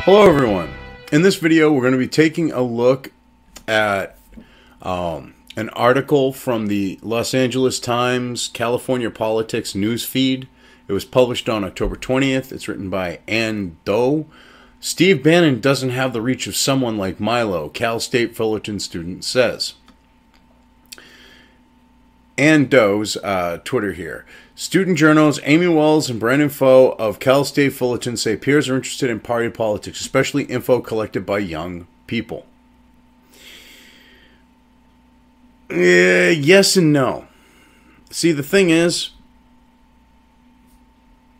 Hello everyone. In this video we're going to be taking a look at an article from the Los Angeles Times California Politics news feed. It was published on October 20th. It's written by Ann Doe. Steve Bannon doesn't have the reach of someone like Milo, Cal State Fullerton student says. Ann Doe's Twitter here. Student journalists Amy Wells and Brandon Foe of Cal State Fullerton say peers are interested in party politics, especially info collected by young people. Yes and no. See, the thing is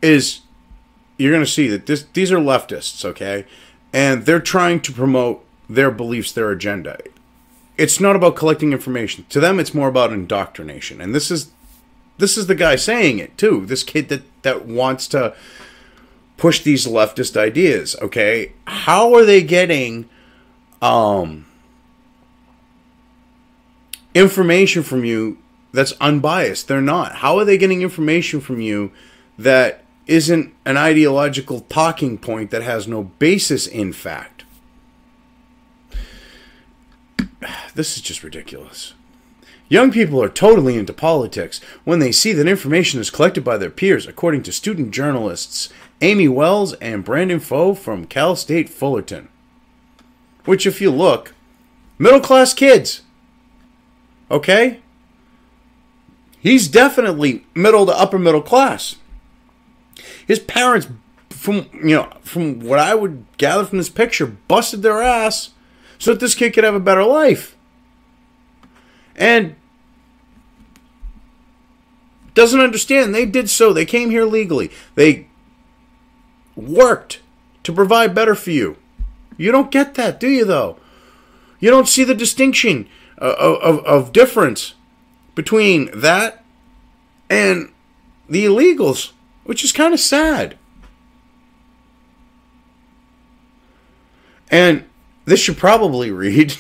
you're going to see that these are leftists, okay? And they're trying to promote their beliefs, their agenda. It's not about collecting information. To them, it's more about indoctrination. And this is the guy saying it, too. This kid that wants to push these leftist ideas, okay? How are they getting information from you that's unbiased? They're not. How are they getting information from you that isn't an ideological talking point that has no basis in fact? This is just ridiculous. Young people are totally into politics when they see that information is collected by their peers, according to student journalists Amy Wells and Brandon Foe from Cal State Fullerton. Which, if you look, middle-class kids. Okay? He's definitely middle to upper middle class. His parents, from what I would gather from this picture, busted their ass so that this kid could have a better life. And doesn't understand. They did so. They came here legally. They worked to provide better for you. You don't get that, do you, though? You don't see the distinction of difference between that and the illegals, which is kind of sad. And this should probably read,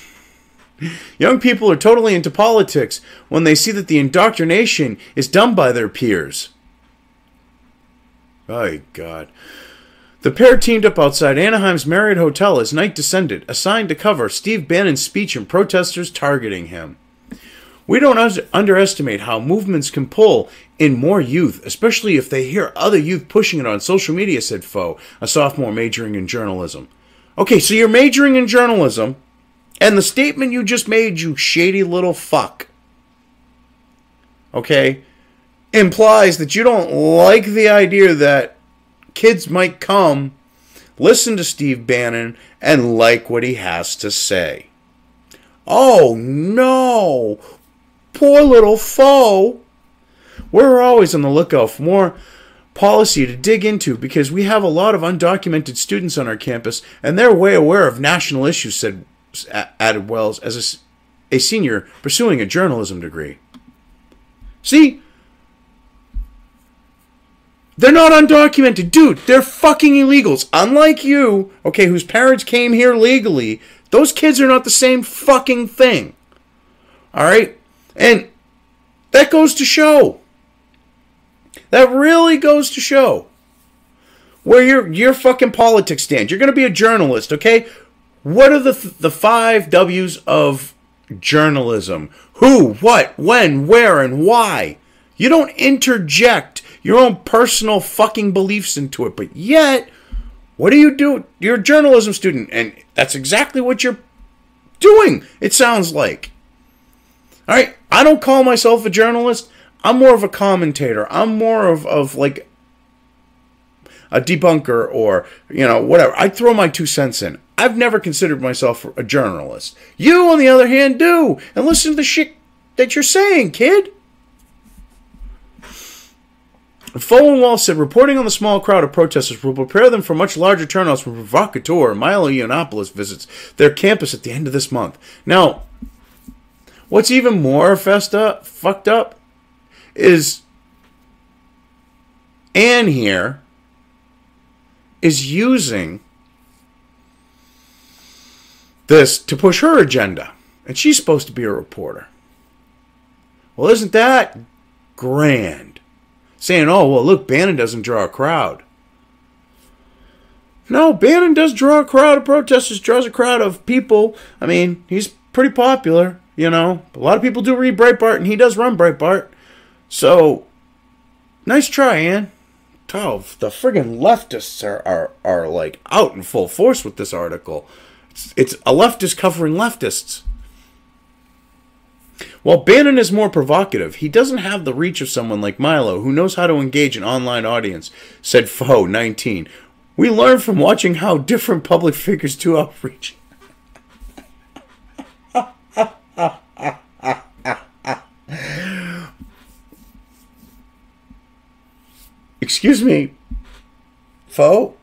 young people are totally into politics when they see that the indoctrination is done by their peers. Oh, God. The pair teamed up outside Anaheim's Marriott Hotel as night descended, assigned to cover Steve Bannon's speech and protesters targeting him. We don't underestimate how movements can pull in more youth, especially if they hear other youth pushing it on social media, said Foe, a sophomore majoring in journalism. Okay, so you're majoring in journalism, and the statement you just made, you shady little fuck, okay, implies that you don't like the idea that kids might come, listen to Steve Bannon, and like what he has to say. Oh, no. Poor little Foe. We're always on the lookout for more policy to dig into because we have a lot of undocumented students on our campus, and they're way aware of national issues, added Wells, as a senior pursuing a journalism degree. See? They're not undocumented. Dude, they're fucking illegals. Unlike you, okay, whose parents came here legally, those kids are not the same fucking thing. Alright? And that goes to show. That really goes to show where your fucking politics stand. You're going to be a journalist, okay? What are the 5 W's of journalism? Who, what, when, where, and why? You don't interject your own personal fucking beliefs into it, but yet, what do you do? You're a journalism student, and that's exactly what you're doing, it sounds like. Alright, I don't call myself a journalist. I'm more of a commentator. I'm more of like a debunker or, whatever. I throw my 2 cents in. I've never considered myself a journalist. You, on the other hand, do. And listen to the shit that you're saying, kid. Foe and Wall said reporting on the small crowd of protesters will prepare them for much larger turnouts when provocateur Milo Yiannopoulos visits their campus at the end of this month. Now, what's even more fucked up is Anne here is using this to push her agenda. And she's supposed to be a reporter. Well, isn't that grand? Saying, oh, well, look, Bannon doesn't draw a crowd. No, Bannon does draw a crowd of protesters, draws a crowd of people. I mean, he's pretty popular, you know. A lot of people do read Breitbart, and he does run Breitbart. So, nice try, Ann. Oh, the friggin' leftists are like out in full force with this article. It's a leftist covering leftists. While Bannon is more provocative, he doesn't have the reach of someone like Milo, who knows how to engage an online audience, said Foe, 19. We learn from watching how different public figures do outreach. Excuse me, Foe?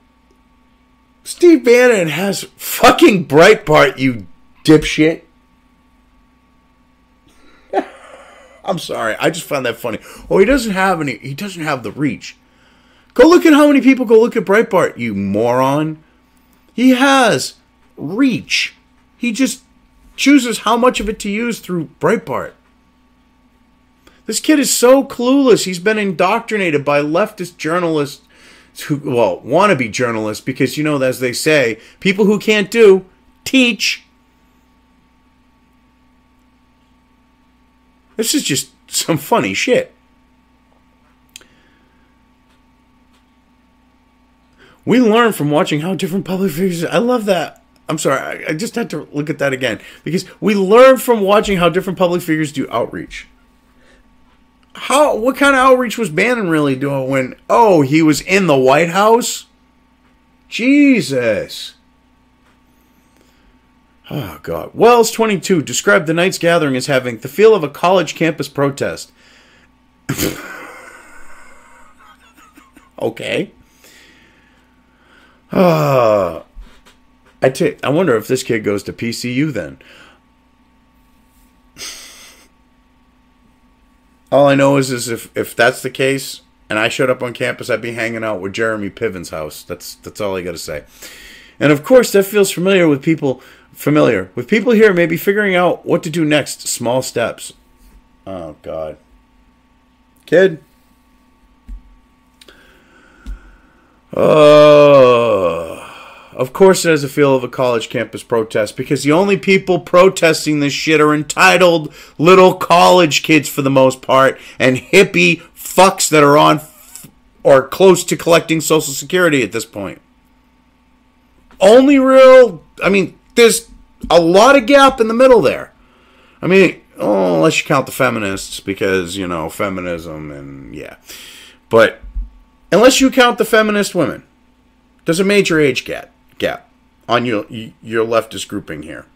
Steve Bannon has fucking Breitbart, you dipshit. I'm sorry, I just found that funny. Oh, he doesn't have the reach. Go look at how many people go look at Breitbart, you moron. He has reach. He just chooses how much of it to use through Breitbart. This kid is so clueless. He's been indoctrinated by leftist journalists who, well, wannabe journalists, because, you know, as they say, people who can't do, teach. This is just some funny shit. We learn from watching how different public figures... I love that. I'm sorry, I just had to look at that again. Because we learn from watching how different public figures do outreach. What kind of outreach was Bannon really doing when, oh, he was in the White House? Jesus. Oh, God. Wells, 22, described the night's gathering as having the feel of a college campus protest. Okay. I wonder if this kid goes to PCU then. All I know is if that's the case, and I showed up on campus, I'd be hanging out with Jeremy Piven's house. That's all I got to say. And of course, that feels familiar with people. With people here maybe figuring out what to do next. Small steps. Oh, God. Kid. Of course it has a feel of a college campus protest, because the only people protesting this shit are entitled little college kids for the most part, and hippie fucks that are on or close to collecting Social Security at this point. Only real... I mean, there's a lot of gap in the middle there. I mean, unless you count the feminists, because, you know, feminism and, yeah. But unless you count the feminist women, there's a major age gap on your leftist grouping here.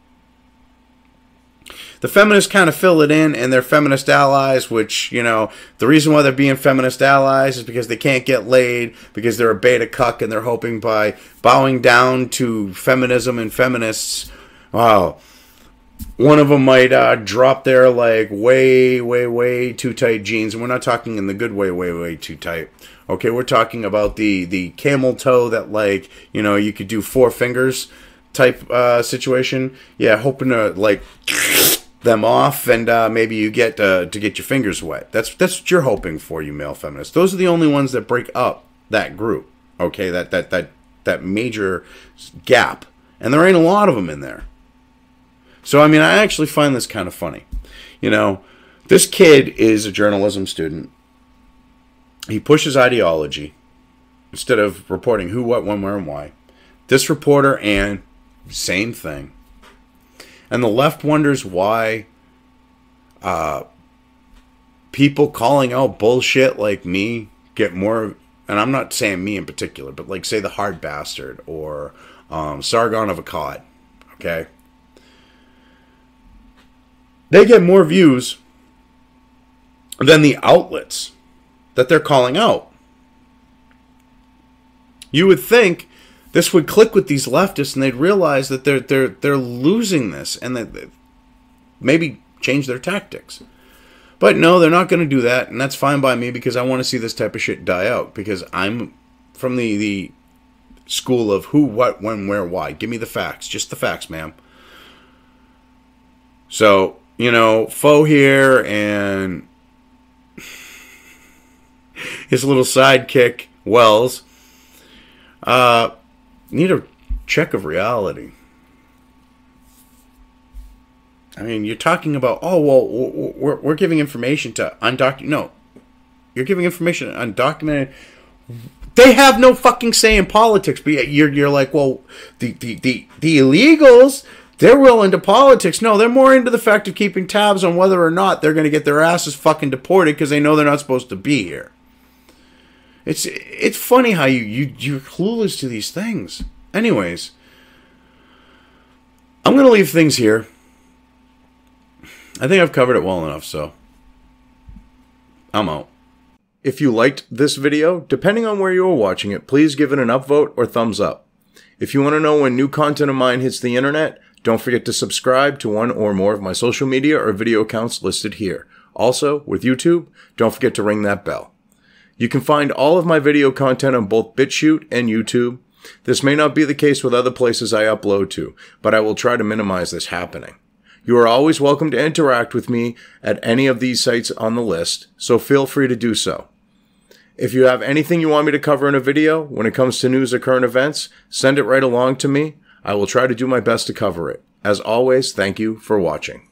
The feminists kind of fill it in, and they're feminist allies, which, you know, the reason why they're being feminist allies is because they can't get laid, because they're a beta cuck, and they're hoping by bowing down to feminism and feminists, wow, one of them might drop their, like, way, way, way too tight jeans. And we're not talking in the good way, way, way too tight. Okay, we're talking about the camel toe that, like, you know, you could do 4 fingers type situation. Yeah, hoping to, like, them off, and maybe you get to get your fingers wet. That's what you're hoping for, you male feminists. Those are the only ones that break up that group. Okay, that major gap. And there ain't a lot of them in there. So, I mean, I actually find this kind of funny. You know, this kid is a journalism student. He pushes ideology instead of reporting who, what, when, where, and why. This reporter, and same thing. And the left wonders why people calling out bullshit like me get more, and I'm not saying me in particular, but like, say, the Hard Bastard or Sargon of Akkad, okay? They get more views than the outlets that they're calling out. You would think this would click with these leftists, and they'd realize that they're losing this, and that maybe change their tactics. But no, they're not going to do that, and that's fine by me, because I want to see this type of shit die out, because I'm from the school of who, what, when, where, why. Give me the facts. Just the facts, ma'am. So, you know, Foe here and his little sidekick, Wells, need a check of reality. I mean, you're talking about, oh, well, we're giving information to undocumented. No, you're giving information to undocumented. They have no fucking say in politics, but you're like, well, the illegals, they're well into politics. No, they're more into the fact of keeping tabs on whether or not they're going to get their asses fucking deported because they know they're not supposed to be here. It's funny how you're clueless to these things. Anyways, I'm going to leave things here. I think I've covered it well enough, so I'm out. If you liked this video, depending on where you are watching it, please give it an upvote or thumbs up. If you want to know when new content of mine hits the internet, don't forget to subscribe to one or more of my social media or video accounts listed here. Also, with YouTube, don't forget to ring that bell. You can find all of my video content on both BitChute and YouTube. This may not be the case with other places I upload to, but I will try to minimize this happening. You are always welcome to interact with me at any of these sites on the list, so feel free to do so. If you have anything you want me to cover in a video when it comes to news or current events, send it right along to me. I will try to do my best to cover it. As always, thank you for watching.